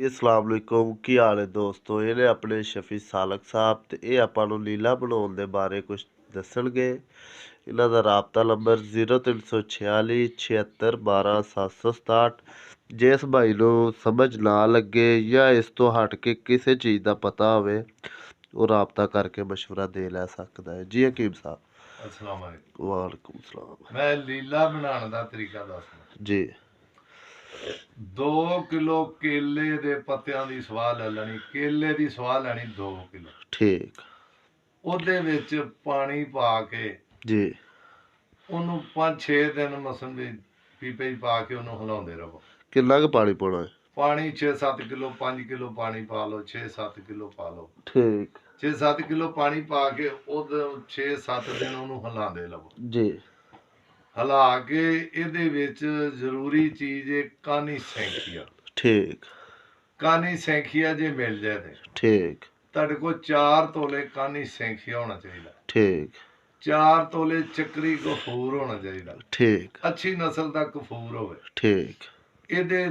ਅਸਲਾਮੁਅਲੈਕੁਮ ਕੀ ਹਾਲ ਹੈ ਦੋਸਤੋ। ਇਹ ਨੇ ਆਪਣੇ ਸ਼ਫੀ ਸਾਲਕ ਸਾਹਿਬ ਤੇ ਇਹ ਆਪਾਂ ਨੂੰ ਲੀਲਾ ਬਣਾਉਣ ਦੇ ਬਾਰੇ ਕੁਝ ਦੱਸਣਗੇ। ਇਹਨਾਂ ਦਾ ਰਾਬਤਾ ਨੰਬਰ 0346 76 12 767। ਜਿਸ ਭਾਈ ਨੂੰ ਸਮਝ ਨਾ ਲੱਗੇ ਜਾਂ ਇਸ ਤੋਂ ਹਟ ਕੇ ਕਿਸੇ ਚੀਜ਼ ਦਾ ਪਤਾ ਹੋਵੇ ਉਹ ਰਾਬਤਾ ਕਰਕੇ ਮਸ਼ਵਰਾ ਦੇ ਲੈ ਸਕਦਾ ਹੈ। ਜੀ ਹਕੀਮ ਸਾਹਿਬ। अस्सलाम वालेकुम। ਵਾਲੇਕੁਮ ਸਲਾਮ। मैं लीला बनाने का तरीका दसना। जी 2 किलो केले दे पत्तियां दी सवाह ले लेनी, केले दी सवाह लेनी 2 किलो। ठीक ਉਹਦੇ ਵਿੱਚ ਪਾਣੀ ਪਾ ਕੇ जी ਉਹਨੂੰ 5-6 ਦਿਨ ਮਸਨ ਵੀ ਪੀਪੇ 'ਚ ਪਾ ਕੇ ਉਹਨੂੰ ਹਿਲਾਉਂਦੇ ਰਹੋ। किन्ना क पानी पाना है? ਪਾਣੀ 6-7 ਕਿਲੋ 5 ਕਿਲੋ ਪਾਣੀ ਪਾ ਲਓ, 6-7 ਕਿਲੋ ਪਾ ਲਓ। ठीक 6-7 ਕਿਲੋ ਪਾਣੀ ਪਾ ਕੇ ਉਹਦੇ 6-7 ਦਿਨ ਉਹਨੂੰ ਹਿਲਾਉਂਦੇ ਰਹੋ। जी ਹਿਲਾ ਕੇ ਇਹਦੇ ਵਿੱਚ ਜ਼ਰੂਰੀ ਚੀਜ਼ ਹੈ ਕਾਨੀ ਸੈਂਖੀਆ। ठीक ਕਾਨੀ ਸੈਂਖੀਆ ਜੇ ਮਿਲ ਜਾਏ ਤੇ ठीक ਤੁਹਾਡੇ ਕੋਲ 4 ਤੋਲੇ ਕਾਨੀ ਸੈਂਖੀਆ ਹੋਣਾ ਚਾਹੀਦਾ। ठीक 4 ਤੋਲੇ ਚੱਕਰੀ ਗਫੂਰ ਹੋਣਾ ਚਾਹੀਦਾ। ठीक ਅੱਛੀ ਨਸਲ ਦਾ ਗਫੂਰ ਹੋਵੇ। ठीक ਇਹਦੇ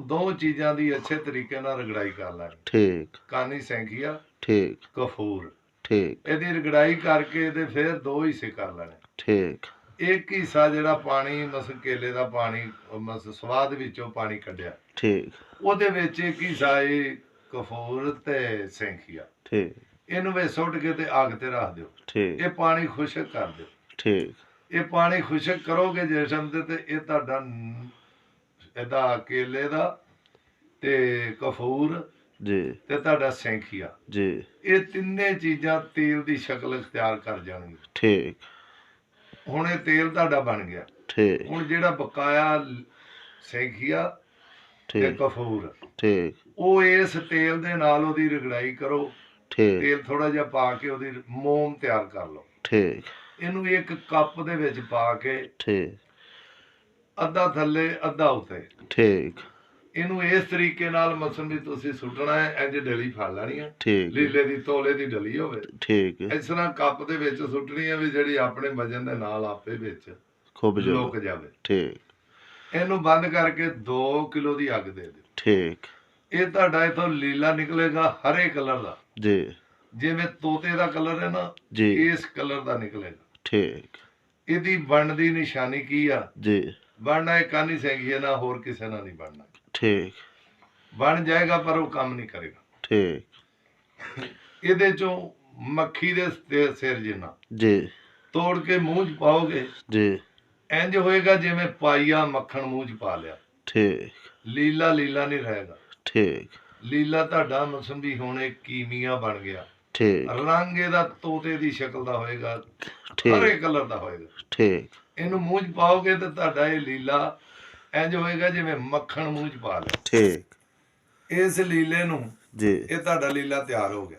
ਦੋ ਚੀਜ਼ਾਂ ਦੀ ਅੱਛੇ ਤਰੀਕੇ ਨਾਲ ਰਗੜਾਈ ਕਰ ਲੈਣੀ। ठीक ਕਾਨੀ ਸੈਂਖੀਆ ठीक ਗਫੂਰ ठीक ਇਹਦੀ ਰਗੜਾਈ ਕਰਕੇ ਤੇ ਫਿਰ 2 ਹਿੱਸੇ ਕਰ ਲੈਣੇ। ठीक ਇੱਕ ਹਿੱਸਾ ਜਿਹੜਾ ਪਾਣੀ ਮਸ ਕੇਲੇ ਦਾ ਪਾਣੀ ਮਸ ਸਵਾਦ ਵਿੱਚੋਂ ਪਾਣੀ ਕੱਢਿਆ ठीक ਉਹਦੇ ਵਿੱਚ ਇੱਕ ਹਿੱਸਾ ਇਹ ਗਫੂਰ ਤੇ ਸੈਂਖੀਆ ठीक ਇਹਨੂੰ ਵੇ ਸੁੱਟ ਕੇ ਤੇ ਅੱਗ ਤੇ ਰੱਖ ਦਿਓ। ठीक ਇਹ ਪਾਣੀ ਖੁਸ਼ਕ ਕਰ ਦਿਓ। ठीक ਇਹ ਪਾਣੀ ਖੁਸ਼ਕ ਕਰੋਗੇ ਜਿਸਮ ਤੇ ਇਹ ਤੁਹਾਡਾ ਇਹਦਾ ਕੇਲੇ ਦਾ ਤੇ ਕਫੂਰ जी ਤੇ ਤੁਹਾਡਾ ਸੈਂਖੀਆ जी ਇਹ ਤਿੰਨੇ ਚੀਜ਼ਾਂ ਤੇਲ ਦੀ ਸ਼ਕਲ ਇਖਤਿਆਰ ਕਰ ਜਾਣਗੀਆਂ। ठीक ਹੁਣ ਇਹ ਤੇਲ ਤੁਹਾਡਾ ਬਣ ਗਿਆ। ठीक ਹੁਣ ਜਿਹੜਾ ਬਕਾਇਆ ਸੈਂਖੀਆ ਤੇ ठीक ਕਫੂਰ ठीक ਉਹ ਇਸ ਤੇਲ ਦੇ ਨਾਲ ਉਹਦੀ ਰਗੜਾਈ ਕਰੋ। ठीक ਤੇਲ ਥੋੜਾ ਜਿਹਾ ਪਾ ਕੇ ਉਹਦੀ ਮੋਮ ਤਿਆਰ ਕਰ ਲਓ। ठीक ਇਹਨੂੰ ਇੱਕ ਕੱਪ ਦੇ ਵਿੱਚ ਪਾ ਕੇ ठीक ਅੱਧਾ ਥੱਲੇ ਅੱਧਾ ਉੱਤੇ ठीक ਇਹਨੂੰ ਇਸ ਤਰੀਕੇ ਨਾਲ ਮਸਲ ਵੀ ਤੁਸੀਂ ਸੁੱਟਣਾ ਹੈ। ਇੰਜ ਡਲੀ ਫੜ ਲੈਣੀ ਹੈ। ठीक ਲੀਲੇ ਦੀ ਤੋਲੇ ਦੀ ਡਲੀ ਹੋਵੇ ठीक ਇਸ ਤਰ੍ਹਾਂ ਕੱਪ ਦੇ ਵਿੱਚ ਸੁੱਟਣੀ ਹੈ ਵੀ ਜਿਹੜੀ ਆਪਣੇ ਵਜਨ ਦੇ ਨਾਲ ਆਪੇ ਵਿੱਚ खूब जो ਲੁਕ ਜਾਵੇ। ठीक ਇਹਨੂੰ ਬੰਦ ਕਰਕੇ 2 ਕਿਲੋ ਦੀ ਅੱਗ ਦੇ ਦਿਓ। ठीक ਇਹ ਤੁਹਾਡਾ ਇਥੋਂ ਲੀਲਾ ਨਿਕਲੇਗਾ ਹਰੇ ਕਲਰ ਦਾ, जी ਜਿਵੇਂ ਤੋਤੇ ਦਾ ਕਲਰ ਹੈ ਨਾ जी ਇਸ ਕਲਰ ਦਾ ਨਿਕਲੇਗਾ। ठीक ਇਹਦੀ ਬਣਨ ਦੀ ਨਿਸ਼ਾਨੀ ਕੀ ਆ? जी ਬਣਨਾ ਇਹ ਕਾਨੀ ਸੈਂਗੀ ਨਾ ਹੋਰ ਕਿਸੇ ਨਾਲ ਨਹੀਂ ਬਣਨਾ। ठीक ਬਣ ਜਾਏਗਾ ਪਰ ਉਹ ਕੰਮ ਨਹੀਂ ਕਰੇਗਾ। ठीक ਇਹਦੇ ਚੋਂ ਮੱਖੀ ਦੇ ਸਿਰ ਜਿੰਨਾ जी ਤੋੜ ਕੇ ਮੂੰਹ 'ਚ ਪਾਓਗੇ जी ਇੰਜ ਹੋਏਗਾ ਜਿਵੇਂ ਪਾਈਆ ਮੱਖਣ ਮੂੰਹ 'ਚ ਪਾ ਲਿਆ। ठीक ਲੀਲਾ ਲੀਲਾ ਨਹੀਂ ਰਹੇਗਾ। ठीक ਲੀਲਾ ਤੁਹਾਡਾ ਮਸਮ ਵੀ ਹੁਣ ਇੱਕ ਕੀਮੀਆ ਬਣ ਗਿਆ। ठीक ਰੰਗ ਇਹਦਾ ਤੋਤੇ ਦੀ ਸ਼ਕਲ ਦਾ ਹੋਏਗਾ, ठीक ਹਰੇ ਕਲਰ ਦਾ ਹੋਏਗਾ। ठीक ਇਹਨੂੰ ਮੂੰਹ 'ਚ ਪਾਓਗੇ ਤੇ ਤੁਹਾਡਾ ਇਹ ਲੀਲਾ ਇੰਜ ਹੋਏਗਾ ਜਿਵੇਂ ਮੱਖਣ ਮੂੰਹ 'ਚ ਪਾ ਲਿਆ। ठीक ਇਸ ਲੀਲੇ ਨੂੰ जी ਇਹ ਤੁਹਾਡਾ ਲੀਲਾ ਤਿਆਰ ਹੋ ਗਿਆ।